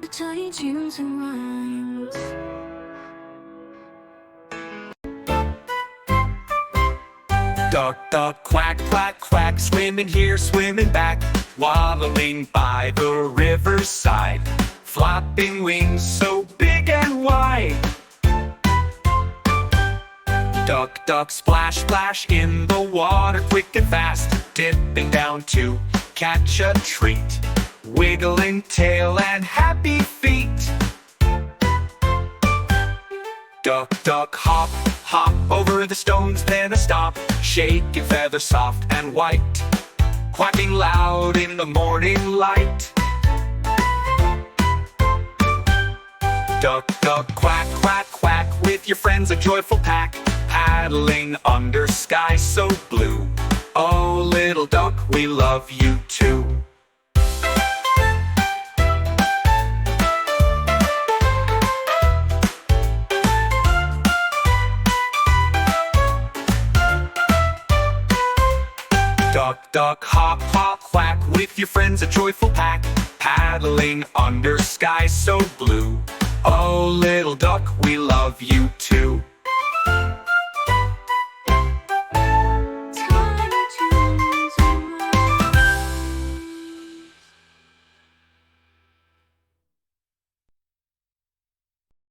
to tell you tunes and rhymes. Duck, duck, quack, quack, quack, swimming here, swimming back, waddling by the riverside, flapping wings so big and wide. Duck, duck, splash, splash in the water quick and fast, dipping down to catch a treat, wiggling tail and happy feet. Duck, duck, hop, hop over the stones, then a stop, shaking feathers soft and white, quacking loud in the morning light. Duck, duck, quack, quack, quack, with your friends a joyful pack, paddling under sky so blue. Oh, little duck, we love you too. Duck, duck, hop, hop, quack, with your friends a joyful pack, paddling under sky so blue. Oh, little duck, we love you